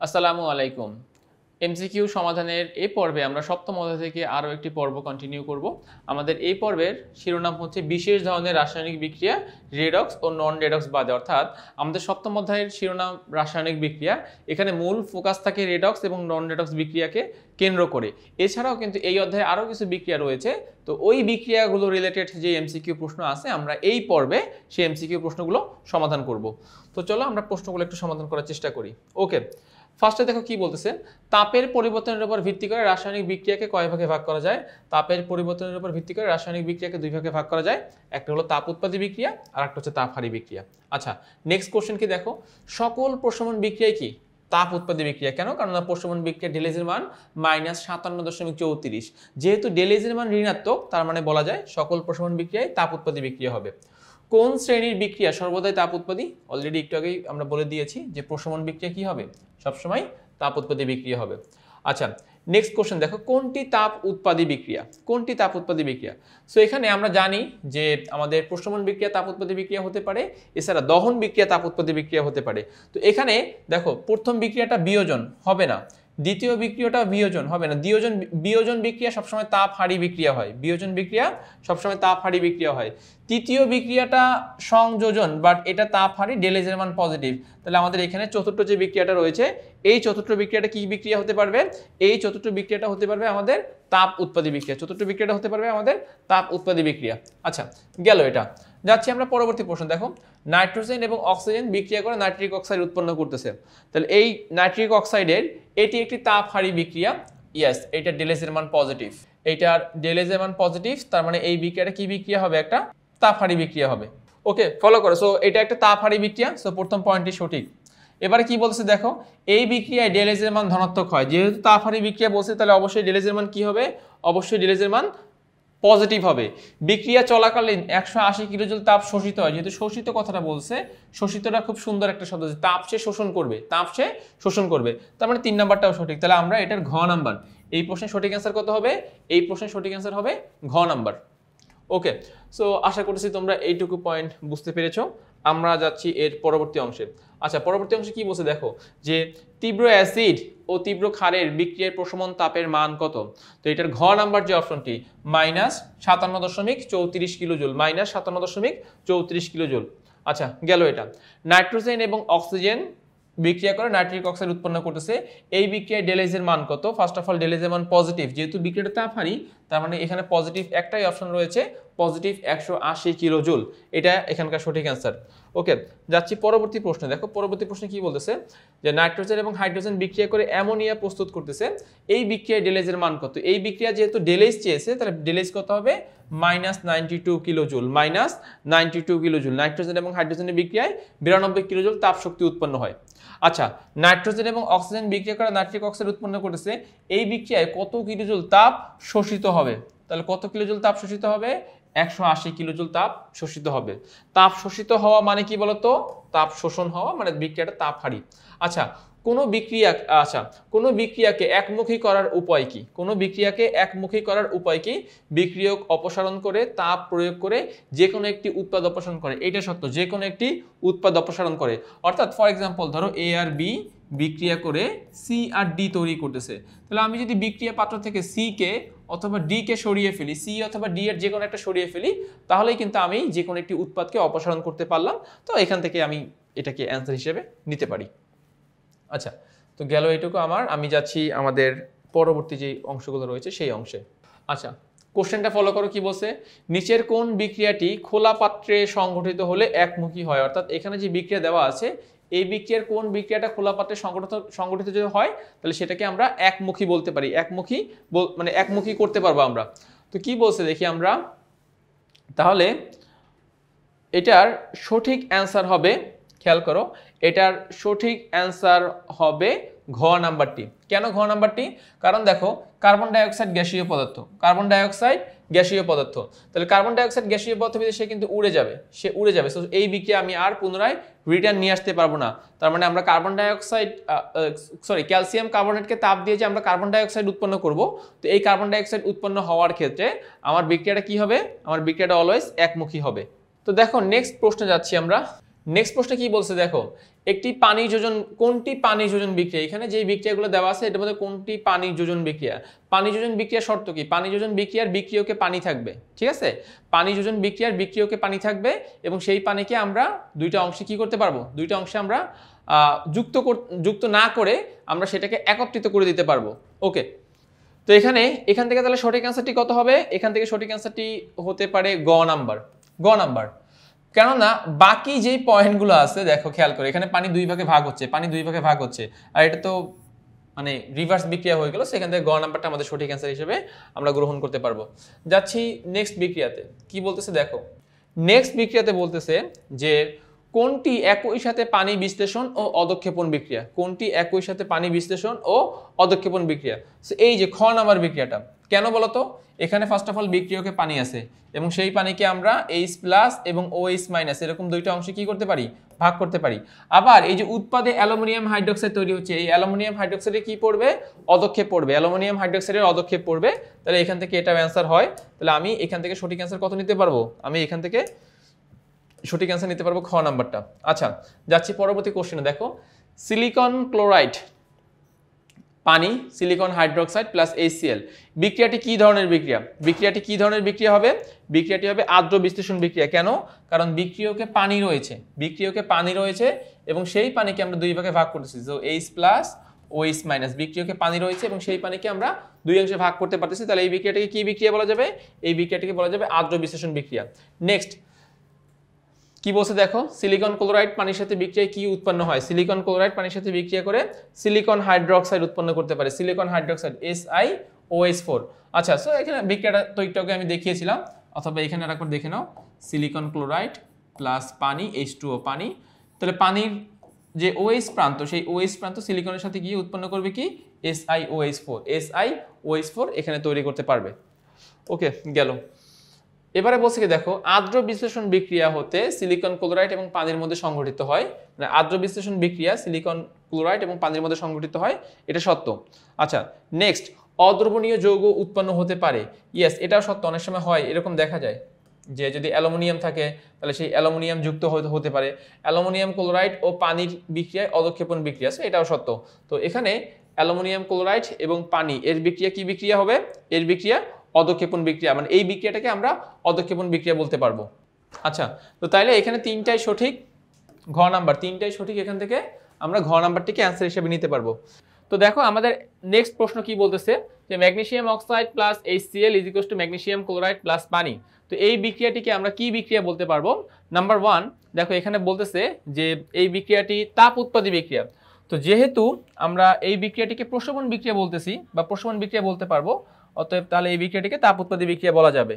আসসালামু আলাইকুম। এমসিকিউ সমাধানের এই পর্বে আমরা সপ্তম অধ্যায় থেকে আরও একটি পর্ব কন্টিনিউ করব। আমাদের এই পর্বের শিরোনাম হচ্ছে বিশেষ ধরনের রাসায়নিক বিক্রিয়া রেডক্স ও নন রেডক্স বাদে, অর্থাৎ আমাদের সপ্তম অধ্যায়ের শিরোনাম রাসায়নিক বিক্রিয়া। এখানে মূল ফোকাস থাকে রেডক্স এবং নন রেডক্স বিক্রিয়াকে কেন্দ্র করে। এছাড়াও কিন্তু এই অধ্যায়ে আরও কিছু বিক্রিয়া রয়েছে, তো ওই বিক্রিয়াগুলো রিলেটেড যে এমসিকিউ প্রশ্ন আছে আমরা এই পর্বে সেই এমসিকিউ প্রশ্নগুলো সমাধান করব। তো চলো আমরা প্রশ্নগুলো একটু সমাধান করার চেষ্টা করি। ওকে, ফার্স্টে দেখো কি বলতেছে, তাপের পরিবর্তনের উপর ভিত্তি করে রাসায়নিক বিক্রিয়াকে কয় ভাগে ভাগ করা যায়। তাপের পরিবর্তনের উপর ভিত্তি করে রাসায়নিক বিক্রিয়াকে দুই ভাগে ভাগ করা যায়। একটা হলো তাপ উৎপাদী বিক্রিয়া আর একটা হচ্ছে তাপহারী বিক্রিয়া। আচ্ছা, নেক্সট কোশ্চেন কি দেখো, সকল প্রশমন বিক্রিয়ায় কি তাপ উৎপাদী বিক্রিয়া। কেন? কারণ প্রশমন বিক্রিয়া ডেলেজের মান -57.34। যেহেতু ডেলেজের মান ঋণাত্মক, তার মানে বলা যায় সকল প্রশমন বিক্রিয়ায় তাপ উৎপাদী বিক্রিয়া হবে। কোন শ্রেণীর বিক্রিয়া সর্বদাই তাপ উৎপাদী? অলরেডি একটু আগেই আমরা বলে দিয়েছি যে প্রশমন বিক্রিয়া কি হবে, সবসময় তাপ উৎপাদী বিক্রিয়া হবে। আচ্ছা, নেক্সট কোশ্চেন দেখো, কোনটি তাপ উৎপাদী বিক্রিয়া? কোনটি তাপ উৎপাদী বিক্রিয়া? সো এখানে আমরা জানি যে আমাদের প্রশমন বিক্রিয়া তাপ উৎপাদী বিক্রিয়া হতে পারে, এছাড়া দহন বিক্রিয়া তাপ উৎপাদী বিক্রিয়া হতে পারে। তো এখানে দেখো, প্রথম বিক্রিয়াটা বিয়োজন হবে না, দ্বিতীয় বিক্রিয়াটা বিয়োজন হবে না। বিয়োজন বিক্রিয়া সবসময় তাপহারী বিক্রিয়া হয়, বিয়োজন বিক্রিয়া সবসময় তাপহারী বিক্রিয়া হয়। তৃতীয় বিক্রিয়াটা সংযোজন, বাট এটা তাপহারী, ডেলেজের মান পজিটিভ। তাহলে আমাদের এখানে চতুর্থ যে বিক্রিয়াটা রয়েছে, এই চতুর্থ বিক্রিয়াটা কি বিক্রিয়া হতে পারবে? এই চতুর্থ বিক্রিয়াটা হতে পারবে আমাদের তাপ উৎপাদী বিক্রিয়া। চতুর্থ বিক্রিয়াটা হতে পারবে আমাদের তাপ উৎপাদী বিক্রিয়া। আচ্ছা, গেল এটা। যাচ্ছি আমরা পরবর্তী প্রশ্ন। দেখো, নাইট্রোজেন এবং অক্সিজেন বিক্রিয়া করে নাইট্রিক অক্সাইড উৎপন্ন করতেছে। তাহলে এই নাইট্রিক অক্সাইডের এটি একটি তাপহারী বিক্রিয়া। ইয়েস, এটা ডেলেজের মান পজিটিভ। এইটার ডেলেজের মান পজিটিভ, তার মানে এই বিক্রিয়াটা কি বিক্রিয়া হবে? একটা তাপহারী বিক্রিয়া হবে। ওকে, ফলো করো। সো এটা একটা তাপহারী বিক্রিয়া, সো প্রথম পয়েন্টটি সঠিক। এবারে কি বলছে দেখো, এই বিক্রিয়ায় ডেলেজের মান ধনাত্মক হয়। যেহেতু তাপহারী বিক্রিয়া বলছে, তাহলে অবশ্যই ডেলেজের মান কি হবে? অবশ্যই ডেলেজের মান পজিটিভ হবে। বিক্রিয়া চলাকালীন 180 কিলোজুল তাপ শোষিত হয়। যেহেতু শোষিত কথাটা বলছে, শোষিতটা খুব সুন্দর একটা শব্দ, তাপ সে শোষণ করবে, তাপ সে শোষণ করবে। তার মানে 3 নাম্বারটাও সঠিক। তাহলে আমরা এটার ঘ নাম্বার, এই প্রশ্নের সঠিক অ্যান্সার কত হবে? এই প্রশ্নের সঠিক অ্যান্সার হবে ঘ নাম্বার। ওকে, সো আশা করছি তোমরা এইটুকু পয়েন্ট বুঝতে পেরেছো। আমরা যাচ্ছি এর পরবর্তী অংশে। আচ্ছা, পরবর্তী অংশে কি বলছে দেখো, যে তীব্র অ্যাসিড ও তীব্র ক্ষারের বিক্রিয়ার প্রশমন তাপের মান কত? তো এটার ঘ নাম্বার যে অপশনটি, -57.34 কিলোজুল, -57.34 কিলোজুল। আচ্ছা, গেল এটা। নাইট্রোজেন এবং অক্সিজেন বিক্রিয়া করে নাইট্রিক অক্সাইড উৎপন্ন করতেছে। এই বিক্রিয়ায় ডেলেজের মান কত? ফার্স্ট অফ অল ডেলেজের মান পজিটিভ, যেহেতু বিক্রিয়াটা তাপহারী, তার মানে এখানে পজিটিভ একটাই অপশন রয়েছে, পজিটিভ 180 কিলোজুল। এটা এখানকার সঠিক অ্যান্সার। ওকে, যাচ্ছি পরবর্তী প্রশ্নে। দেখো, পরবর্তী প্রশ্নে কি বলতেছে, যে নাইট্রোজেন এবং হাইড্রোজেন বিক্রিয়া করে অ্যামোনিয়া প্রস্তুত করতেছে। এই বিক্রিয়ায় ডেলেজের মান কত? এই বিক্রিয়া যেহেতু ডেলেজ চেয়েছে, তাহলে ডেলেজ কত হবে? -92 কিলোজুল, -92 কিলোজুল। নাইট্রোজেন এবং হাইড্রোজেনের বিক্রিয়ায় 92 কিলোজুল তাপ শক্তি উৎপন্ন হয়। আচ্ছা, নাইট্রোজেন এবং অক্সিজেন বিক্রিয়া করে নাইট্রিক অক্সাইড উৎপন্ন করেছে। এই বিক্রিয়ায় কত কিলোজুল তাপ শোষিত হবে? তাহলে কত কিলোজুল তাপ শোষিত হবে? 180 কিলোজুল তাপ শোষিত হবে। তাপ শোষিত হওয়া মানে কি বলতো? তাপ শোষণ হওয়া মানে বিক্রিয়াটা তাপহারী। আচ্ছা, কোনো বিক্রিয়াকে একমুখী করার উপায় কি? কোনো বিক্রিয়াকে একমুখী করার উপায় কি? বিক্রিয়ক অপসারণ করে তাপ প্রয়োগ করে যে কোনো একটি উৎপাদ অপসারণ করে। এটা সত্য, যে কোনো একটি উৎপাদ অপসারণ করে। অর্থাৎ ফর এক্সাম্পল ধরো এ আর বি বিক্রিয়া করে সি আর ডি তৈরি করতেছে। তাহলে আমি যদি বিক্রিয়া পাত্র থেকে সি কে অথবা ডি কে সরিয়ে ফেলি, সি অথবা ডি এর যে কোনো একটা সরিয়ে ফেলি, তাহলেই কিন্তু আমি যে কোনো একটি উৎপাদকে অপসারণ করতে পারলাম। তো এখান থেকে আমি এটাকে অ্যান্সার হিসেবে নিতে পারি। আচ্ছা, তো গেল এইটুকু আমার। আমি যাচ্ছি আমাদের পরবর্তী যে অংশগুলো রয়েছে সেই অংশে। আচ্ছা, কোশ্চেনটা ফলো করো। কি বলছে, নিচের কোন বিক্রিয়াটি খোলা পাত্রে সংঘটিত হলে একমুখী হয়? অর্থাৎ এখানে যে বিক্রিয়া দেওয়া আছে, এই বিক্রিয়ার কোন বিক্রিয়াটা খোলা পাত্রে সংঘটিত যদি হয়, তাহলে সেটাকে আমরা একমুখী বলতে পারি। একমুখী মানে একমুখী করতে পারবো আমরা। তো কি বলছে দেখি আমরা, তাহলে এটার সঠিক অ্যান্সার হবে, খেয়াল করো, এটার সঠিক অ্যান্সার হবে ঘ নাম্বারটি। কেন ঘ নাম্বারটি? কারণ দেখো, কার্বন ডাইঅক্সাইড গ্যাসীয় পদার্থ, কার্বন ডাইঅক্সাইড গ্যাসীয় পদার্থ। তাহলে কার্বন ডাইঅক্সাইড গ্যাসীয় পদার্থ সে কিন্তু উড়ে যাবে, সে উড়ে যাবে। সো এই বিক্রিয়া আমি আর পুনরায় রিটার্ন নিয়ে আসতে পারবো না। তার মানে আমরা কার্বন ডাইঅক্সাইড ক্যালসিয়াম কার্বনেটকে তাপ দিয়ে যে আমরা কার্বন ডাইঅক্সাইড উৎপন্ন করব, তো এই কার্বন ডাইঅক্সাইড উৎপন্ন হওয়ার ক্ষেত্রে আমার বিক্রিয়াটা কি হবে? আমার বিক্রিয়াটা অলওয়েজ একমুখী হবে। তো দেখো, নেক্সট প্রশ্নে যাচ্ছি আমরা। নেক্সট প্রশ্নে কি বলছে দেখো, একটি পানি যোজন, কোনটি পানি যোজন বিক্রিয়া, এখানে যে বিক্রিয়াগুলো দেওয়া আছে এটার মধ্যে কোনটি পানি যোজন বিক্রিয়া। পানি যোজন বিক্রিয়ার শর্ত কি, পানি যোজন বিক্রিয়ার বিক্রিয়কে পানি থাকবে, ঠিক আছে, পানি যোজন বিক্রিয়ার বিক্রিয়কে পানি থাকবে এবং সেই পানিকে আমরা দুইটা অংশে কি করতে পারবো, দুইটা অংশে আমরা যুক্ত না করে আমরা সেটাকে একত্রিত করে দিতে পারবো। ওকে, তো এখান থেকে তাহলে সঠিক অ্যান্সারটি কত হবে, এখান থেকে সঠিক অ্যান্সারটি হতে পারে গ নাম্বার, গ নাম্বার। কেননা বাকি যেই পয়েন্টগুলো আছে দেখো খেয়াল করে, এখানে পানি দুই ভাগে ভাগ হচ্ছে, পানি দুই ভাগে ভাগ হচ্ছে, আর এটা তো মানে রিভার্স বিক্রিয়া হয়ে গেল, সেখান থেকে গ নাম্বারটা আমাদের সঠিক অ্যান্সার হিসেবে আমরা গ্রহণ করতে পারবো। যাচ্ছি নেক্সট বিক্রিয়াতে, কি বলতেছে দেখো, নেক্সট বিক্রিয়াতে বলতেছে যে কোনটি একই সাথে পানি বিশ্লেষণ ও অদক্ষেপণ বিক্রিয়া, কোনটি একই সাথে পানি বিশ্লেষণ ও অদক্ষেপণ বিক্রিয়া। এই যে খ নাম্বার বিক্রিয়াটা, কেন বলতো, এখানে ফার্স্ট অফ অল বিক্রিয়কে পানি আছে এবং সেই পানিকে আমরা H+ এবং OH- এরকম দুইটা অংশে কি করতে পারি, ভাগ করতে পারি। আবার এই যে উৎপাদে অ্যালুমিনিয়াম হাইড্রোক্সাইড তৈরি হচ্ছে, এই অ্যালুমিনিয়াম হাইড্রোক্সাইডে কি পড়বে, অদক্ষেপ পড়বে, অ্যালুমিনিয়াম হাইড্রোক্সাইডের অদক্ষেপ পড়বে। তাহলে এখান থেকে এটা অ্যান্সার হয়, তাহলে আমি এখান থেকে সঠিক অ্যান্সার কত নিতে পারবো, আমি এখান থেকে সঠিক অ্যান্সার নিতে পারবো খ নাম্বারটা। আচ্ছা, যাচ্ছি পরবর্তী কোশ্চেনে, দেখো সিলিকন ক্লোরাইড পানি, সিলিকন হাইড্রোক্সাইড প্লাস HCl বিক্রিয়াটি কি ধরনের বিক্রিয়া, বিক্রিয়াটি কি ধরনের বিক্রিয়া হবে, বিক্রিয়াটি হবে আর্দ্র বিশ্লেষণ বিক্রিয়া। কেন, কারণ বিক্রিয়কে পানি রয়েছে, বিক্রিয়কে পানি রয়েছে এবং সেই পানিকে আমরা দুই ভাগে ভাগ করতেছি, তো H+ OH- বিক্রিয়কে পানি রয়েছে এবং সেই পানিকে আমরা দুই অংশে ভাগ করতে পারতেছি, তাহলে এই বিক্রিয়াটাকে কি বিক্রিয়া বলা যাবে, এই বিক্রিয়াটাকে বলা যাবে আর্দ্র বিশ্লেষণ বিক্রিয়া। নেক্সট কি বলছে দেখো, সিলিকন ক্লোরাইড পানির সাথে বিক্রিয়ায় কি উৎপন্ন হয়, সিলিকন ক্লোরাইড পানির সাথে বিক্রিয়া করে সিলিকন হাইড্রোক্সাইড উৎপন্ন করতে পারে, সিলিকন হাইড্রোক্সাইড SiOH4। আচ্ছা, সো এখানে বিক্রিয়াটা তো একটু আমি দেখিয়েছিলাম, অথবা এখানে আরেকবার দেখে নাও, সিলিকন ক্লোরাইড প্লাস পানি H2O পানি, তাহলে পানির যে OH প্রান্ত, সেই OH প্রান্ত সিলিকনের সাথে গিয়ে উৎপন্ন করবে কি SiOH4 এখানে তৈরি করতে পারবে। ওকে, গেল। এবারে বলছে কি দেখো, আর্দ্র বিশ্লেষণ বিক্রিয়া হতে সিলিকন ক্লোরাইড এবং পানির মধ্যে সংঘটিত হয়, মানে আর্দ্র বিশ্লেষণ বিক্রিয়া সিলিকন ক্লোরাইড এবং পানির মধ্যে সংঘটিত হয়, এটা সত্য। আচ্ছা, নেক্সট অদ্রবণীয় যৌগ উৎপন্ন হতে পারে, ইয়েস এটাও সত্য, অনেক সময় হয় এরকম দেখা যায় যে যদি অ্যালুমিনিয়াম থাকে তাহলে সেই অ্যালুমিনিয়াম যুক্ত হতে পারে, অ্যালুমিনিয়াম ক্লোরাইড ও পানির বিক্রিয়ায় অদক্ষেপণ বিক্রিয়া আছে, এটাও সত্য। তো এখানে অ্যালুমিনিয়াম ক্লোরাইড এবং পানি এর বিক্রিয়া কি বিক্রিয়া হবে, এর বিক্রিয়া অদক্ষেপণ বিক্রিয়া, মানে এই বিক্রিয়াটাকে আমরা অদক্ষেপণ বিক্রিয়া বলতে পারবো। আচ্ছা, তো তাইলে এখানে তিনটাই সঠিক, ঘ নাম্বার তিনটাই সঠিক, এখান থেকে আমরা ঘ নাম্বারটিকে অ্যান্সার হিসেবে নিতে পারবো। তো দেখো আমাদের নেক্সট প্রশ্ন কি বলতেছে যে magnesium oxide plus HCl = magnesium chloride plus পানি, তো এই বিক্রিয়াটিকে আমরা কি বিক্রিয়া বলতে পারবো। নাম্বার 1 দেখো এখানে বলতেছে যে এই বিক্রিয়াটি তাপ উৎপাদী বিক্রিয়া, তো যেহেতু আমরা এই বিক্রিয়াটিকে প্রশমন বিক্রিয়া বলতেছি বা প্রশমন বিক্রিয়া বলতে পারবো, অতএব তাহলে এই বিক্রিয়াটিকে তাপ উৎপাদী বিক্রিয়া বলা যাবে।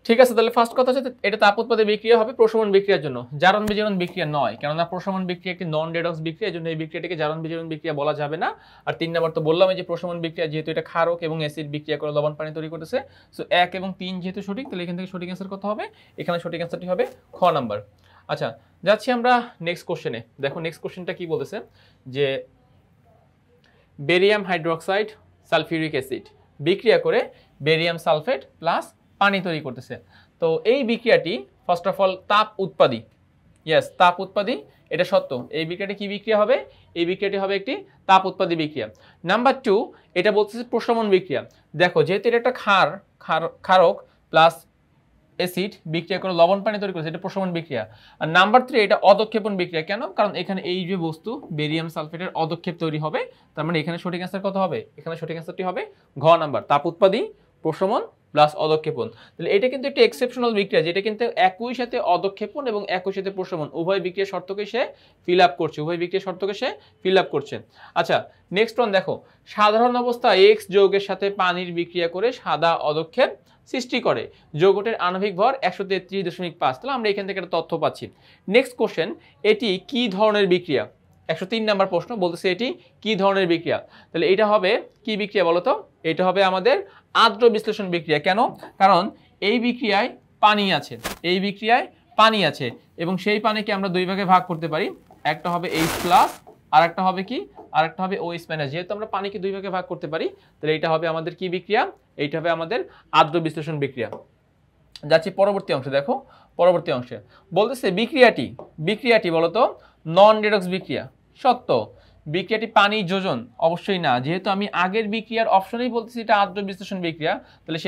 ঠিক আছে, তাহলে ফার্স্ট কথা হচ্ছে এটা তাপ উৎপাদী বিক্রিয়া হবে প্রশমন বিক্রিয়ার জন্য, জারণ বিজারণ বিক্রিয়া নয়, কেননা প্রশমন বিক্রিয়া একটি নন রেডক্স বিক্রিয়া, এজন্য এই বিক্রিয়াটিকে জারণ বিজারণ বিক্রিয়া বলা যাবে না। আর 3 নাম্বার তো বললাম যে প্রশমন বিক্রিয়া যেহেতু এটা ক্ষারক এবং অ্যাসিড বিক্রিয়া করে লবণ পানি তৈরি করতেছে, সো 1 এবং 3 যেহেতু সঠিক, তাহলে এখান থেকে সঠিক অ্যান্সার কত হবে, এখানে সঠিক অ্যান্সারটি হবে খ নাম্বার। আচ্ছা, যাচ্ছি আমরা নেক্সট কোশ্চেনে, দেখো নেক্সট কোশ্চেনটা কি বলতেছে যে বেরিয়াম হাইড্রোক্সাইড সালফিউরিক অ্যাসিড বিক্রিয়া করে বেরিয়াম সালফেট প্লাস পানি তৈরি করতেছে, তো এই বিক্রিয়াটি ফার্স্ট অফ অল তাপ উৎপাদী, ইয়েস তাপ উৎপাদী, এটা সত্য। এই বিক্রিয়াটি কি বিক্রিয়া হবে, এই বিক্রিয়াটি হবে একটি তাপ উৎপাদী বিক্রিয়া। নাম্বার 2 এটা বলতেছে প্রশমন বিক্রিয়া, দেখো যেহেতু এটা একটা ক্ষারক প্লাস অ্যাসিড বিক্রিয়া করে লবণ পানি তৈরি করেছে, এটা প্রশমন বিক্রিয়া। আর নাম্বার 3 এটা অদক্ষেপণ বিক্রিয়া, কেন, কারণ এখানে এই যে বস্তু বেরিয়াম সালফেটের অদক্ষেপ তৈরি হবে, তার মানে এখানে সঠিক অ্যান্সার কত হবে, এখানে সঠিক অ্যান্সারটি হবে ঘ নাম্বার, তাপ উৎপাদী প্রশমন প্লাস অদক্ষেপণ। তাহলে এটা কিন্তু একটা এক্সেপশনাল বিক্রিয়া, যেটা কিন্তু একই সাথে অদক্ষেপণ এবং একই সাথে প্রশমন উভয় বিক্রিয়ার শর্তকে সে ফিল আপ করছে, উভয় বিক্রিয়ার শর্তকে সে ফিল আপ করছে। আচ্ছা, নেক্সট ওয়ান দেখো, সাধারণ অবস্থায় X যৌগের সাথে পানির বিক্রিয়া করে সাদা অদক্ষেপ সৃষ্টি করে, যৌগটির আণবিক ভর 133.5, তাহলে আমরা এখান থেকে একটা তথ্য পাচ্ছি। নেক্সট কোশ্চেন, এটি কি ধরনের বিক্রিয়া, 103 নাম্বার প্রশ্ন বলতেছে এটি কি ধরনের বিক্রিয়া, তাহলে এটা হবে কি বিক্রিয়া বলতো, এটা হবে আমাদের আর্দ্র বিশ্লেষণ বিক্রিয়া। কেন, কারণ এই বিক্রিয়ায় পানি আছে, এই বিক্রিয়ায় পানি আছে এবং সেই পানিকে আমরা দুই ভাগে ভাগ করতে পারি, একটা হবে H+ আর একটা হবে কি, আর একটা হবে OH-, যেহেতু আমরা পানিকে দুই ভাগে ভাগ করতে পারি, তাহলে এটা হবে আমাদের কি বিক্রিয়া, এইটা হবে আমাদের আর্দ্র বিশ্লেষণ বিক্রিয়া। যাচ্ছি পরবর্তী অংশে, দেখো পরবর্তী অংশে বলতেছে বিক্রিয়াটি বলতো নন রেডক্স বিক্রিয়া সত্য। বিক্রিয়াটি পানি যোজন অবশ্যই না, যেহেতু আমি আগের বিক্রিয়ার অপশনেই বলতেছি এটা আদ্র বিশ্লেষণ বিক্রিয়া, তাহলে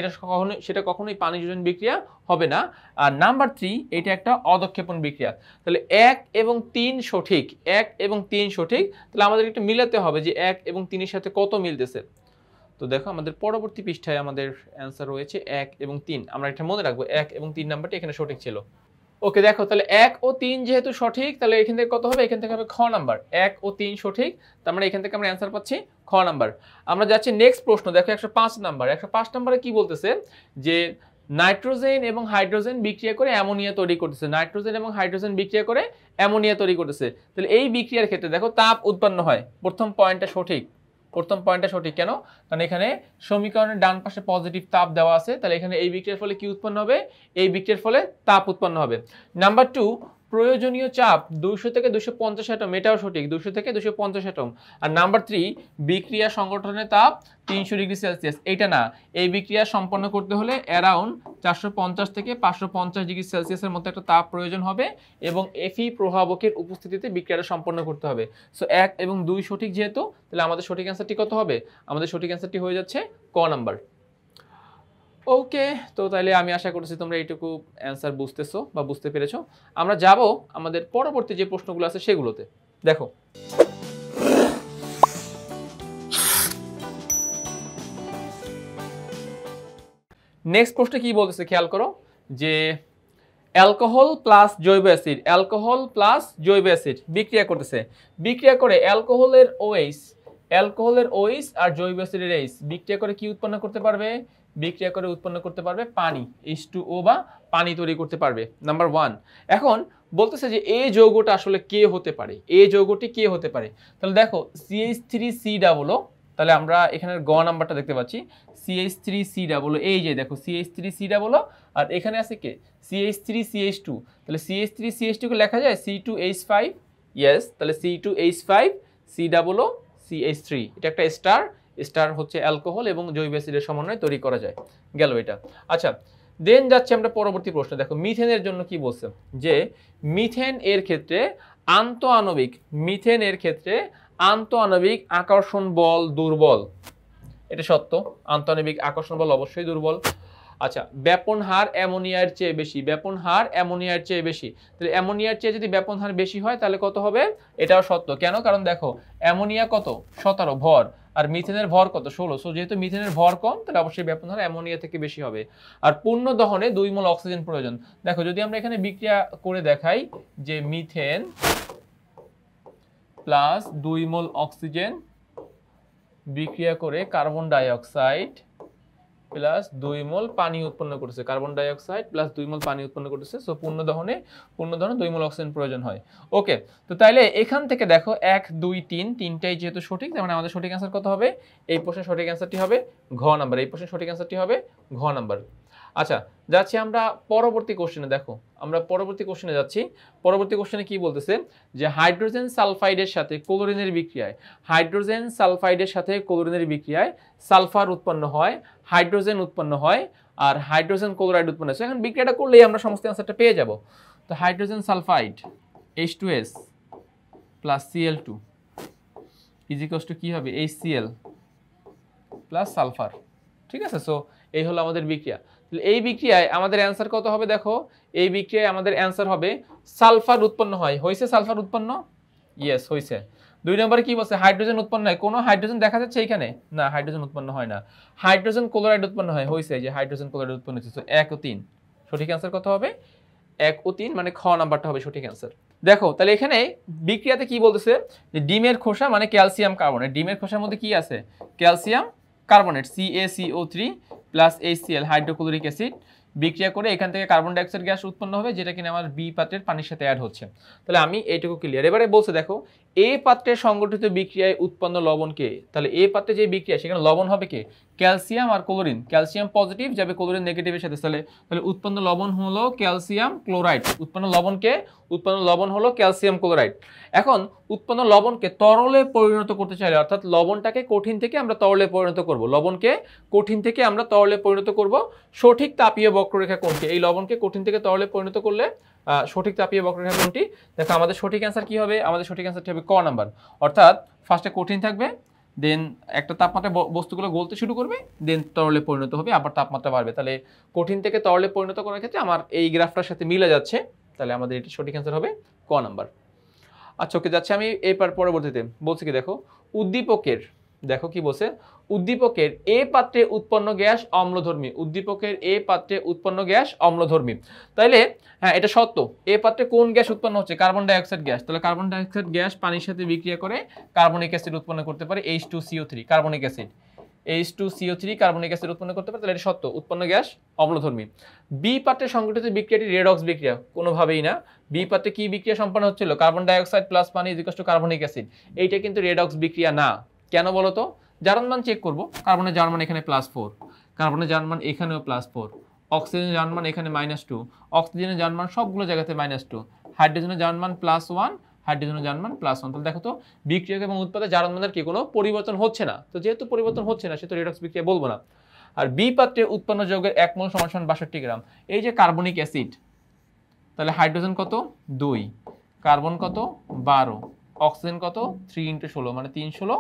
সেটা কখনোই পানি যোজন বিক্রিয়া হবে না। আর নাম্বার 3 এটা একটা অদক্ষেপণ বিক্রিয়া। তাহলে 1 এবং 3 সঠিক, 1 এবং 3 সঠিক। তাহলে আমাদের একটু মিলাতে হবে যে 1 এবং 3 এর সাথে কত মিলতেছে। তো দেখো আমাদের পরবর্তী পৃষ্ঠায় আমাদের অ্যান্সার রয়েছে 1 এবং 3। আমরা এটা মনে রাখবো 1 এবং 3 নাম্বারটি এখানে সঠিক ছিল। ওকে দেখো তাহলে 1 ও 3 যেহেতু সঠিক, তাহলে এখান থেকে কত হবে? এখান থেকে হবে খ নাম্বার। 1 ও 3 সঠিক, তার মানে এখান থেকে আমরা অ্যান্সার পাচ্ছি খ নাম্বার। আমরা যাচ্ছি নেক্সট প্রশ্ন, দেখো 105 নাম্বার। 105 নাম্বারে কি বলতেছে যে নাইট্রোজেন এবং হাইড্রোজেন বিক্রিয়া করে অ্যামোনিয়া তৈরি করতেছে। নাইট্রোজেন এবং হাইড্রোজেন বিক্রিয়া করে অ্যামোনিয়া তৈরি করতেছে। তাহলে এই বিক্রিয়ার ক্ষেত্রে দেখো তাপ উৎপন্ন হয়। প্রথম পয়েন্টটা সঠিক, প্রথম পয়েন্টটা সঠিক। কেন? কারণ এখানে সমীকরণের ডান পাশে পজিটিভ তাপ দেওয়া আছে, তাহলে এখানে এই বিক্রিয়ার ফলে কি উৎপন্ন হবে? এই বিক্রিয়ার ফলে তাপ উৎপন্ন হবে। নাম্বার 2, প্রয়োজনীয় চাপ 200 থেকে 250 অ্যাটম, এটাও সঠিক, 200 থেকে 250 অ্যাটম। আর নাম্বার 3, বিক্রিয়া সংগঠনের তাপ 300 ডিগ্রি সেলসিয়াস, এইটা না। এই বিক্রিয়া সম্পন্ন করতে হলে অ্যারাউন্ড 450 থেকে 550 ডিগ্রি সেলসিয়াসের মতো একটা তাপ প্রয়োজন হবে এবং এফি প্রভাবকের উপস্থিতিতে বিক্রিয়াটা সম্পন্ন করতে হবে। সো 1 এবং 2 সঠিক যেহেতু, তাহলে আমাদের সঠিক অ্যান্সারটি কত হবে? আমাদের সঠিক অ্যান্সারটি হয়ে যাচ্ছে ক নাম্বার। ওকে, তো তাহলে আমি আশা করছি তোমরা এইটুকু অ্যান্সার বুঝতেছো বা বুঝতে পেরেছো। আমরা যাব আমাদের পরবর্তী যে প্রশ্নগুলো আছে সেগুলোতে। দেখো নেক্সট প্রশ্নে কি বলতেছে খেয়াল করো, যে অ্যালকোহল প্লাস জৈব অ্যাসিড, অ্যালকোহল প্লাস জৈব অ্যাসিড বিক্রিয়া করতেছে। বিক্রিয়া করে অ্যালকোহলের OH, অ্যালকোহলের OH আর জৈব অ্যাসিডের H বিক্রিয়া করে কি উৎপন্ন করতে পারবে? বিক্রিয়া করে উৎপন্ন করতে পারবে পানি, H2O বা পানি তৈরি করতে পারবে। নাম্বার 1। এখন বলতেছে যে এই যৌগটা আসলে কে হতে পারে? এই যৌগটি কে হতে পারে? তাহলে দেখো CH3C ডাবলও, তাহলে আমরা এখানের গ নাম্বারটা দেখতে পাচ্ছি CH3C ডাবলও, এই যে দেখো CH3C ডাবলও, আর এখানে আছে কে? CH3CH2, তাহলে CH3CH2 কে লেখা যায় C2H5, ইয়েস, তাহলে C2H5 C ডাবলও CH3, এটা একটা স্টার, স্টার হচ্ছে অ্যালকোহল এবং জৈব অ্যাসিডের সমন্বয়ে তৈরি করা যায়। গেল এটা। আচ্ছা দেন যাচ্ছে আমরা পরবর্তী প্রশ্ন। দেখো মিথেনের জন্য কি বলছে, যে মিথেন এর ক্ষেত্রে আন্তঃআণবিক, মিথেন এর ক্ষেত্রে আন্তঃআণবিক আকর্ষণ বল দুর্বল। এটা সত্য, আন্তঃআণবিক আকর্ষণ বল অবশ্যই দুর্বল। আচ্ছা ব্যাপন হার অ্যামোনিয়ার চেয়ে বেশি, ব্যাপন হার অ্যামোনিয়ার চেয়ে বেশি। তাহলে অ্যামোনিয়ার চেয়ে যদি ব্যাপন হার বেশি হয় তাহলে কত হবে? এটাও সত্য। কেন? কারণ দেখো অ্যামোনিয়া কত? 17 ভর, আর মিথেনের ভর কত? 16। সো যেহেতু মিথেনের ভর কম, তাহলে অবশ্যই ব্যাপন হার অ্যামোনিয়া থেকে বেশি হবে। আর পূর্ণ দহনে 2 মোল অক্সিজেন প্রয়োজন। দেখো যদি আমরা এখানে বিক্রিয়া করে দেখাই যে মিথেন প্লাস 2 মোল অক্সিজেন বিক্রিয়া করে কার্বন ডাইঅক্সাইড প্লাস 2 মোল পানি উৎপন্ন করতেছে, কার্বন ডাইঅক্সাইড প্লাস 2 মোল পানি উৎপন্ন করতেছে। সো পূর্ণ দহনে 2 মোল অক্সিজেন প্রয়োজন হয়। ওকে, তো তাইলে এখান থেকে দেখো 1 2 3 তিনটাই যেহেতু সঠিক, তার মানে আমাদের সঠিক অ্যান্সার কত হবে? এই প্রশ্নের সঠিক অ্যান্সারটি হবে ঘ নাম্বার, এই প্রশ্নের সঠিক অ্যান্সারটি হবে ঘ নাম্বার। আচ্ছা যাচ্ছি আমরা পরবর্তী কোশ্চেনে। দেখো আমরা পরবর্তী কোশ্চেনে যাচ্ছি। পরবর্তী কোশ্চেনে কি বলতেছে, যে হাইড্রোজেন সালফাইডের সাথে ক্লোরিনের বিক্রিয়ায়, হাইড্রোজেন সালফাইডের সাথে ক্লোরিনের বিক্রিয়ায় সালফার উৎপন্ন হয়, হাইড্রোজেন উৎপন্ন হয়, আর হাইড্রোজেন ক্লোরাইড উৎপন্ন হয়। এখন বিক্রিয়াটা করলেই আমরা সমস্ত অ্যান্সারটা পেয়ে যাব। তো hydrogen sulphide H2S plus Cl2 ইজিকলস two কি হবে? HCl plus sulphur. ঠিক আছে, সো এই হলো আমাদের বিক্রিয়া। তাহলে এই বিক্রিয়ায় আমাদের অ্যান্সার কত হবে? দেখো এই বিক্রিয়ায় আমাদের অ্যান্সার হবে সালফার উৎপন্ন হয়। হয়েছে সালফার উৎপন্ন? ইয়েস হয়েছে। 2 নম্বরে কি বলছে? হাইড্রোজেন উৎপন্ন হয়। কোনো হাইড্রোজেন দেখা যাচ্ছে এখানে? না, হাইড্রোজেন উৎপন্ন হয় না। হাইড্রোজেন ক্লোরাইড উৎপন্ন হয়। হয়েছে, যে হাইড্রোজেন ক্লোরাইড উৎপন্ন হচ্ছে। 1 ও 3 সঠিক অ্যান্সার কত হবে? 1 ও 3, মানে খ নাম্বারটা হবে সঠিক অ্যান্সার। দেখো তাহলে এখানে বিক্রিয়াতে কি বলতেছে, যে ডিমের খোসা মানে ক্যালসিয়াম কার্বনেট, ডিমের খোসার মধ্যে কি আছে? Calcium carbonate CaCO3 plus HCl hydrochloric acid বিক্রিয়া করে এখান থেকে কার্বন ডাইঅক্সাইড গ্যাস উৎপন্ন হবে, যেটা কিনা আমার বি পাত্রের পানির সাথে অ্যাড হচ্ছে। তাহলে আমি এইটুকু ক্লিয়ার। এবারে বলছে দেখো এ পাত্রে সংগঠিত বিক্রিয়ায় উৎপন্ন লবণ কে? তাহলে এ পাত্রে যে বিক্রিয়া সেখানে লবণ হবে কে? ক্যালসিয়াম আর ক্লোরিন। ক্যালসিয়াম পজিটিভ যাবে ক্লোরিন নেগেটিভের সাথে, তাহলে উৎপন্ন লবণ হলো ক্যালসিয়াম ক্লোরাইড। উৎপন্ন লবণ কে? উৎপন্ন লবণ হলো ক্যালসিয়াম ক্লোরাইড। এখন উৎপন্ন লবণকে তরলে পরিণত করতে চাইলে, অর্থাৎ লবণটাকে কঠিন থেকে আমরা তরলে পরিণত করব, লবণকে কঠিন থেকে আমরা তরলে পরিণত করব, সঠিক তাপীয় বক্ররেখা কোনটি? এই লবণকে কঠিন থেকে তরলে পরিণত করলে সঠিক তাপীয় বক্ররেখা কোনটি? দেখো আমাদের সঠিক অ্যান্সার কি হবে? আমাদের সঠিক অ্যান্সারটি হবে ক নাম্বার। অর্থাৎ ফার্স্টে কঠিন থাকবে, দেন একটা তাপমাত্রায় বস্তুগুলো গলতে শুরু করবে, দেন তরলে পরিণত হবে, আবার তাপমাত্রা বাড়বে। তাহলে কঠিন থেকে তরলে পরিণত করার ক্ষেত্রে আমার এই গ্রাফটার সাথে মিলে যাচ্ছে, তাহলে আমাদের এটি সঠিক অ্যান্সার হবে ক নাম্বার। আচ্ছা ওকে, যাচ্ছে আমি এরপর পরবর্তীতে বলছি কি দেখো, উদ্দীপকের, দেখো কি বলছে, উদ্দীপকের এ পাত্রে উৎপন্ন গ্যাস অম্লধর্মী, উদ্দীপকের এ পাত্রে উৎপন্ন গ্যাস অম্লধর্মী। তাইলে হ্যাঁ এটা সত্য, এ পাত্রে কোন গ্যাস উৎপন্ন হচ্ছে? Carbon dioxide gas. তাহলে কার্বন ডাইঅক্সাইড গ্যাস পানির সাথে বিক্রিয়া করে কার্বনিক অ্যাসিড উৎপন্ন করতে পারে, H2CO3 carbonic acid, H2CO3 carbonic acid উৎপন্ন করতে পারে, তাহলে এটা সত্য, উৎপন্ন গ্যাস অম্লধর্মী। বি পাত্রে সংঘটিত বিক্রিয়াটি রেডক্স বিক্রিয়া, কোনোভাবেই না। বি পাত্রে কি বিক্রিয়া সম্পন্ন হচ্ছিল? কার্বন ডাইঅক্সাইড প্লাস পানি ইকুয়াল টু কার্বনিক অ্যাসিড। এইটা কিন্তু রেডক্স বিক্রিয়া না। কেন বলো তো? জারণ মান চেক করব, কার্বনের জারণ মান এখানে +4, কার্বনের জারণ মান এখানেও +4, অক্সিজেনের জারণ মান এখানে -2, অক্সিজেনের জারণ মান সবগুলো জায়গাতে -2, হাইড্রোজেনের জারণ মান +1, হাইড্রোজেনের জারণ মান +1। তাহলে দেখো তো বিক্রিয়ক এবং উৎপাদে জারণ মানের কি কোনো পরিবর্তন হচ্ছে না। তো যেহেতু পরিবর্তন হচ্ছে না, সেহেতু রেডক্স বিক্রিয়া বলবো না। আর বি পাত্রে উৎপন্ন যৌগের 1 মোল = 62 গ্রাম। এই যে কার্বনিক অ্যাসিড, তাহলে হাইড্রোজেন কত? 2, কার্বন কত? 12, অক্সিজেন কত? 3 × 16 মানে 3 16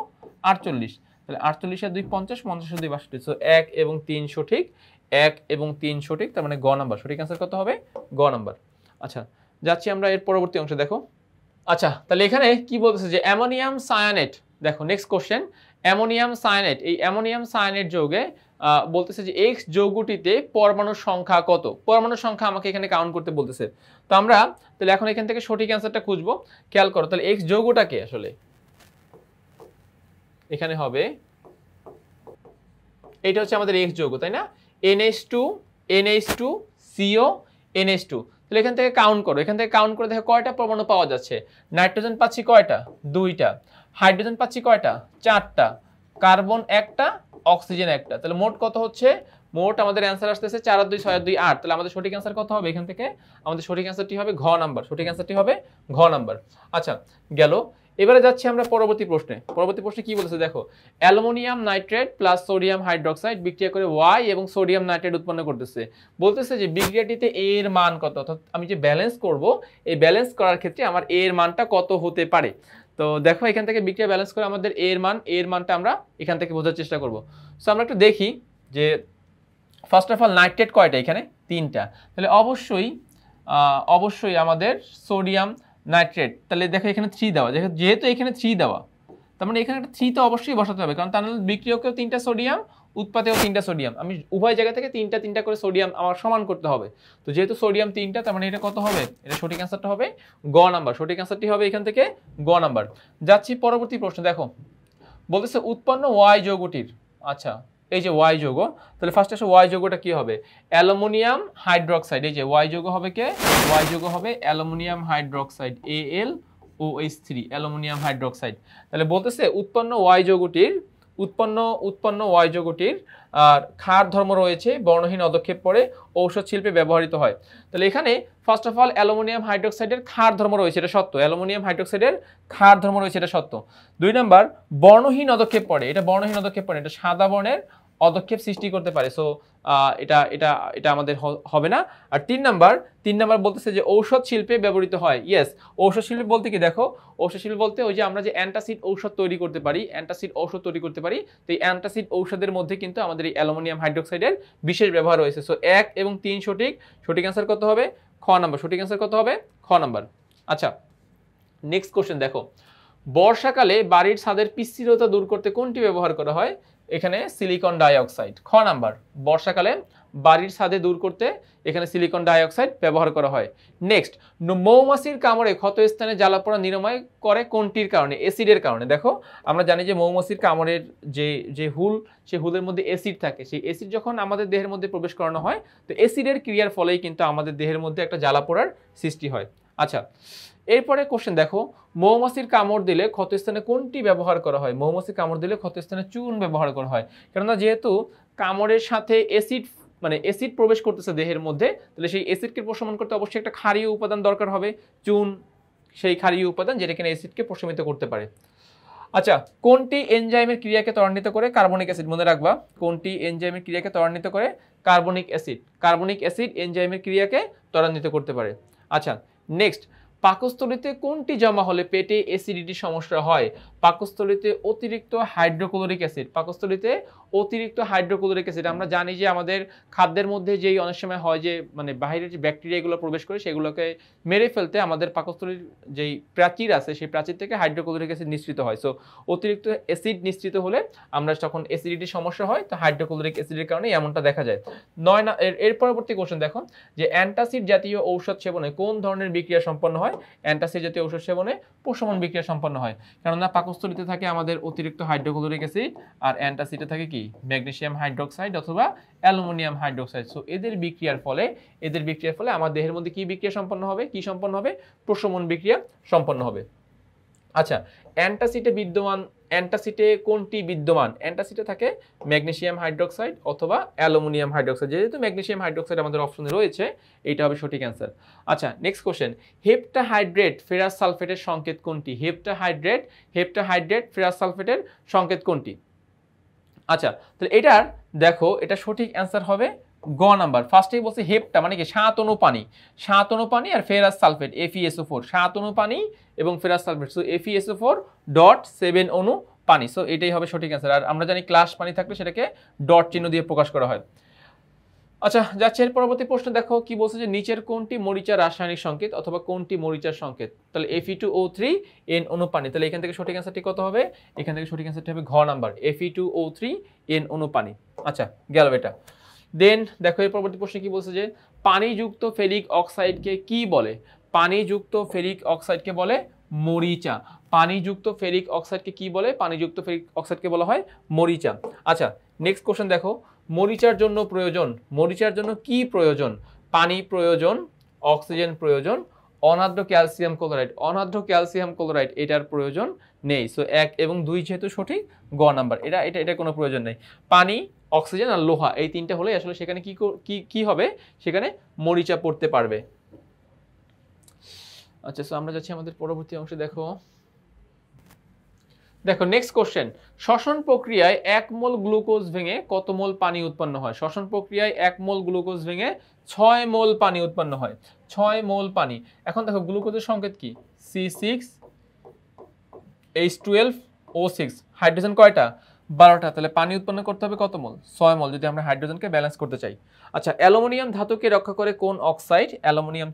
48। তাহলে 48 আর 2 50, 50 আর 2 62। সো 1 এবং 3 সঠিক, 1 এবং 3 সঠিক, তার মানে গ নাম্বার সঠিক অ্যান্সার কত হবে? গ নাম্বার। আচ্ছা যাচ্ছি আমরা এর পরবর্তী অংশে। দেখো আচ্ছা তাহলে এখানে কি বলতেছে যে অ্যামোনিয়াম সায়ানেট, দেখো নেক্সট কোশ্চেন, অ্যামোনিয়াম সায়ানেট, এই অ্যামোনিয়াম সায়ানেট যৌগে বলতেছে যে এক্স যৌগটিতে পরমাণুর সংখ্যা কত? পরমাণুর সংখ্যা আমাকে এখানে কাউন্ট করতে বলতেছে। তো আমরা তাহলে এখন এখান থেকে সঠিক অ্যান্সারটা খুঁজবো। খেয়াল করো তাহলে এক্স যৌগটাকে আসলে এখানে হবে, এটা হচ্ছে আমাদের এক্স যৌগ, তাই না? NH2 NH2 CO NH2। তাহলে এখান থেকে কাউন্ট করো, এখান থেকে কাউন্ট করে দেখো কয়টা পরমাণু পাওয়া যাচ্ছে। নাইট্রোজেন পাচ্ছি কয়টা? 2টা, হাইড্রোজেন পাচ্ছি কয়টা? 4টা, কার্বন 1টা, অক্সিজেন 1টা। তাহলে মোট কত হচ্ছে? মোট আমাদের অ্যান্সার আসতেছে 4 আর 2 6 আর 2 8। তাহলে আমাদের সঠিক অ্যান্সার কত হবে? এখান থেকে আমাদের সঠিক অ্যান্সারটি হবে ঘ নাম্বার, সঠিক অ্যান্সারটি হবে ঘ নাম্বার। আচ্ছা গেল, এবারে যাচ্ছি আমরা পরবর্তী প্রশ্নে। পরবর্তী প্রশ্নে কি বলেছে দেখো, aluminium nitrate plus sodium hydroxide বিক্রিয়া করে ওয়াই এবং সোডিয়াম নাইট্রেট উৎপন্ন করতেছে। বলতেছে যে বিক্রিয়াটিতে এ এর মান কত, অর্থাৎ আমি যে ব্যালেন্স করব, এই ব্যালেন্স করার ক্ষেত্রে আমার এ এর মানটা কত হতে পারে। তো দেখো এখান থেকে বিক্রিয়া ব্যালেন্স করে আমাদের এ এর মানটা আমরা এখান থেকে বোঝার চেষ্টা করব। সো আমরা একটু দেখি যে ফার্স্ট অফ অল নাইট্রেট কয়টা? এখানে 3টা। তাহলে অবশ্যই আমাদের সোডিয়াম নাইট্রেট, তাহলে দেখো এখানে 3 দেওয়া, যেহেতু এখানে 3 দেওয়া, তার মানে এখানে একটা 3 তো অবশ্যই বসাতে হবে, কারণ তার মানে বিক্রিয়কেও 3টা সোডিয়াম, উৎপাদেও 3টা সোডিয়াম, আমি উভয় জায়গা থেকে 3টা করে সোডিয়াম আমার সমান করতে হবে। তো যেহেতু সোডিয়াম 3টা, তার মানে এটা কত হবে? এটা সঠিক অ্যান্সারটা হবে গ নাম্বার, সঠিক অ্যান্সারটি হবে এখান থেকে গ নাম্বার। যাচ্ছি পরবর্তী প্রশ্ন। দেখো বলতেছে উৎপন্ন ওয়াই যৌগটির, আচ্ছা এই যে ওয়াই যৌগ, তাহলে ফার্স্টে আসলে ওয়াই যৌগটা কি হবে? Aluminium hydroxide. এই যে ওয়াই যৌগ হবে কে? ওয়াই যৌগ হবে aluminium hydroxide, AlOH3, aluminium hydroxide. তাহলে বলতেছে উৎপন্ন ওয়াই যৌগটির, উৎপন্ন ওয়াই যৌগটির ক্ষার ধর্ম রয়েছে, বর্ণহীন অদক্ষেপ পরে ঔষধ শিল্পে ব্যবহৃত হয়। তাহলে এখানে ফার্স্ট অফ অল অ্যালুমিনিয়াম হাইড্রোক্সাইডের ক্ষার ধর্ম রয়েছে, এটা সত্য, অ্যালুমিনিয়াম হাইড্রোক্সাইডের ক্ষার ধর্ম রয়েছে, এটা সত্য। 2 নাম্বার বর্ণহীন অদক্ষেপ পড়ে, এটা বর্ণহীন অদক্ষেপ পড়ে, এটা সাদা বর্ণের অদক্ষেপ সৃষ্টি করতে পারে। সো এটা আমাদের হবে না। আর 3 নাম্বার বলতেছে যে ঔষধ শিল্পে ব্যবহৃত হয়। ইয়েস, ঔষধ শিল্পে বলতে কি দেখো, ঔষধ শিল্প বলতে ওই যে আমরা যে অ্যান্টাসিড ঔষধ তৈরি করতে পারি, তো এই অ্যান্টাসিড ঔষধের মধ্যে কিন্তু আমাদের এই অ্যালুমিনিয়াম হাইড্রোক্সাইডের বিশেষ ব্যবহার রয়েছে। সো 1 এবং 3 সঠিক, সঠিক অ্যান্সার কত হবে? খ নাম্বার, সঠিক অ্যান্সার কত হবে? খ নাম্বার। আচ্ছা নেক্সট কোশ্চেন দেখো, বর্ষাকালে বাড়ির ছাদের পিচ্ছিলতা দূর করতে কোনটি ব্যবহার করা হয়? এখানে সিলিকন ডাইঅক্সাইড। খ নাম্বার, বর্ষাকালে বাড়ির ছাদে দূর করতে এখানে সিলিকন ডাইঅক্সাইড ব্যবহার করা হয়। নেক্সট, মৌমাছির কামড়ে ক্ষতস্থানে জ্বালাপোড়া নিরাময় করে কোনটির কারণে? অ্যাসিডের কারণে। দেখো আমরা জানি যে মৌমাছির কামড়ের যে হুল, সেই হুলের মধ্যে অ্যাসিড থাকে, সেই অ্যাসিড যখন আমাদের দেহের মধ্যে প্রবেশ করানো হয়, তো অ্যাসিডের ক্রিয়ার ফলেই কিন্তু আমাদের দেহের মধ্যে একটা জ্বালাপোড়ার সৃষ্টি হয়। আচ্ছা এরপরে কোশ্চেন দেখো, মৌমাছির কামড় দিলে ক্ষতস্থানে কোনটি ব্যবহার করা হয়? মৌমাছির কামড় দিলে ক্ষতস্থানে চুন ব্যবহার করা হয়, কেননা যেহেতু কামড়ের সাথে অ্যাসিড প্রবেশ করতেছে দেহের মধ্যে, তাহলে সেই অ্যাসিডকে প্রশমন করতে অবশ্যই একটা ক্ষারীয় উপাদান দরকার হবে, চুন সেই ক্ষারীয় উপাদান যেটা কিনা অ্যাসিডকে প্রশমিত করতে পারে। আচ্ছা কোনটি এনজাইমের ক্রিয়াকে ত্বরান্বিত করে? Carbonic acid. মনে রাখবা, কোনটি এনজাইমের ক্রিয়াকে ত্বরান্বিত করে? Carbonic acid. কার্বনিক অ্যাসিড এনজাইমের ক্রিয়াকে ত্বরান্বিত করতে পারে। আচ্ছা নেক্সট, পাকস্থলীতে কোনটি জমা হলে পেটে অ্যাসিডিটি সমস্যা হয়? পাকস্থলীতে অতিরিক্ত হাইড্রোক্লোরিক অ্যাসিড। পাকস্থলীতে অতিরিক্ত হাইড্রোক্লোরিক অ্যাসিড, আমরা জানি যে আমাদের খাদ্যের মধ্যে যেই অনেক সময় হয় যে মানে বাইরের যে ব্যাকটেরিয়াগুলো প্রবেশ করে সেগুলোকে মেরে ফেলতে আমাদের পাকস্থলীর যেই প্রাচীর আছে সেই প্রাচীর থেকে হাইড্রোক্লোরিক অ্যাসিড নিঃসৃত হয়। সো অতিরিক্ত অ্যাসিড নিঃসৃত হলে আমরা যখন অ্যাসিডিটির সমস্যা হয় তো হাইড্রোক্লোরিক অ্যাসিডের কারণে এমনটা দেখা যায়। এর পরবর্তী কোশ্চেন দেখো যে অ্যান্টাসিড জাতীয় ঔষধ সেবনে কোন ধরনের বিক্রিয়া সম্পন্ন হয়? অ্যান্টাসিড জাতীয় ঔষধ সেবনে প্রশমন বিক্রিয়া সম্পন্ন হয়, কেননা পাকস্থলীতে থাকে আমাদের অতিরিক্ত হাইড্রোক্লোরিক অ্যাসিড আর অ্যান্টাসিডে থাকে কি ম্যাগনেসিয়াম হাইড্রোক্সাইড অথবা অ্যালুমিনিয়াম হাইড্রোক্সাইড। সো এদের বিক্রিয়ার ফলে আমার দেহের মধ্যে কি বিক্রিয়া সম্পন্ন হবে? কি সম্পন্ন হবে? প্রশমন বিক্রিয়া সম্পন্ন হবে। আচ্ছা অ্যান্টাসিডে কোনটি বিদ্যমান? অ্যান্টাসিডে থাকে ম্যাগনেসিয়াম হাইড্রোক্সাইড অথবা অ্যালুমিনিয়াম হাইড্রোক্সাইড। যেহেতু ম্যাগনেসিয়াম হাইড্রোক্সাইড আমাদের অপশনে রয়েছে, এইটা হবে সঠিক অ্যান্সার। আচ্ছা নেক্সট কোশ্চেন, হেপ্টাহাইড্রেট ফেরাস সালফেটের সংকেত কোনটি? হেপ্টাহাইড্রেট ফেরাস সালফেটের সংকেত কোনটি? আচ্ছা তাহলে এটার দেখো এটা সঠিক অ্যান্সার হবে গ নাম্বার। ফার্স্টেই বলছে হেপ্টা মানে কি 7 অণু পানি আর ফেরাস সালফেট FeSO4, 7 অণু পানি এবং ফেরাস সালফেট, সো FeSO4.7 অণু পানি। সো এটাই হবে সঠিক অ্যান্সার। আর আমরা জানি ক্লাস পানি থাকলে সেটাকে ডট চিহ্ন দিয়ে প্রকাশ করা হয়। আচ্ছা যাচ্ছে এর পরবর্তী প্রশ্ন, দেখো কি বলছে যে নিচের কোনটি মরিচার রাসায়নিক সংকেত অথবা কোনটি মরিচার সংকেত? তাহলে Fe2O3 N অণু পানি। তাহলে এখান থেকে সঠিক অ্যান্সারটি কত হবে? এখান থেকে সঠিক অ্যান্সারটি হবে ঘ নাম্বার, Fe2O3 N অণু পানি। আচ্ছা গেল এটা। দেন দেখো এর পরবর্তী প্রশ্নে কি বলছে যে পানিযুক্ত ফেরিক অক্সাইডকে কি বলে? পানিযুক্ত ফেরিক অক্সাইডকে বলে মরিচা। পানিযুক্ত ফেরিক অক্সাইডকে কি বলে? পানিযুক্ত ফেরিক অক্সাইডকে বলা হয় মরিচা। আচ্ছা নেক্সট কোশ্চেন দেখো, মরিচার জন্য কি প্রয়োজন? পানি প্রয়োজন, অক্সিজেন প্রয়োজন, অনাদ্র ক্যালসিয়াম ক্লোরাইড এটার প্রয়োজন নেই। সো 1 এবং 2 যেহেতু সঠিক, গ নাম্বার। এটা কোনো প্রয়োজন নেই। পানি, অক্সিজেন আর লোহা এই তিনটে হলে আসলে সেখানে কি হবে? সেখানে মরিচা পড়তে পারবে। আচ্ছা সো আমরা যাচ্ছি আমাদের পরবর্তী অংশে। দেখো নেক্সট কোশ্চেন, শ্বসন প্রক্রিয়ায় 1 মোল গ্লুকোজ ভেঙে কত মোল পানি উৎপন্ন হয়? শ্বসন প্রক্রিয়ায় 1 মোল গ্লুকোজ ভেঙে 6 মোল পানি উৎপন্ন হয়। 6 মোল পানি। এখন দেখো গ্লুকোজের সংকেত কি? C6H12O6। হাইড্রোজেন কয়টা? 12টা। তাহলে পানি উৎপন্ন করতে হবে কত মোল? 6 মোল, যদি আমরা হাইড্রোজেনকে ব্যালেন্স করতে চাই। আচ্ছা অ্যালুমিনিয়াম ধাতুকে রক্ষা করে কোন অক্সাইড? অ্যালুমিনিয়াম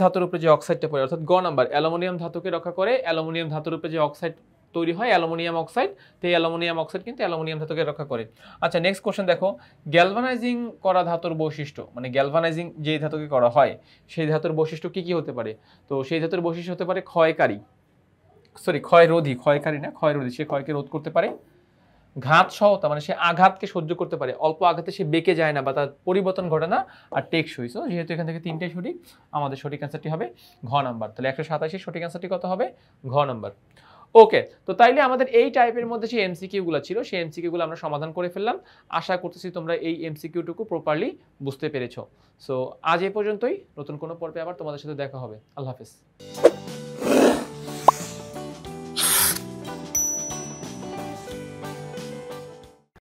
ধাতুর উপরে যে অক্সাইডটা পড়ে, অর্থাৎ গ নাম্বার, অ্যালুমিনিয়াম ধাতুকে রক্ষা করে অ্যালুমিনিয়াম ধাতুর উপরে যে অক্সাইড তৈরি হয় অ্যালুমিনিয়াম অক্সাইড, তো এই অ্যালুমিনিয়াম অক্সাইড কিন্তু অ্যালুমিনিয়াম ধাতুকে রক্ষা করে। আচ্ছা নেক্সট কোশ্চেন দেখো, গ্যালভানাইজিং করা ধাতুর বৈশিষ্ট্য, মানে গ্যালভানাইজিং যে ধাতুকে করা হয় সেই ধাতুর বৈশিষ্ট্য কি হতে পারে? তো সেই ধাতুর বৈশিষ্ট্য হতে পারে ক্ষয়রোধী, সে ক্ষয়কে রোধ করতে পারে, ঘাত সহতা মানে সে আঘাতকে সহ্য করতে পারে, অল্প আঘাতে সে বেঁকে যায় না বা তার পরিবর্তন ঘটে না, আর টেকসই। সো যেহেতু এখান থেকে তিনটাই সঠিক, আমাদের সঠিক অ্যান্সারটি হবে ঘ নাম্বার। তাহলে 187 সঠিক অ্যান্সারটি কত হবে? ঘ নাম্বার। ওকে, তো তাইলে আমাদের এই টাইপের মধ্যে যে এমসিকিউগুলো ছিল সেই এমসিকিউগুলো আমরা সমাধান করে ফেললাম। আশা করতেছি তোমরা এই এমসিকিউটুকু প্রপারলি বুঝতে পেরেছো। সো আজ এই পর্যন্তই, নতুন কোনো পর্বে আবার তোমাদের সাথে দেখা হবে। আল্লাহ হাফেজ।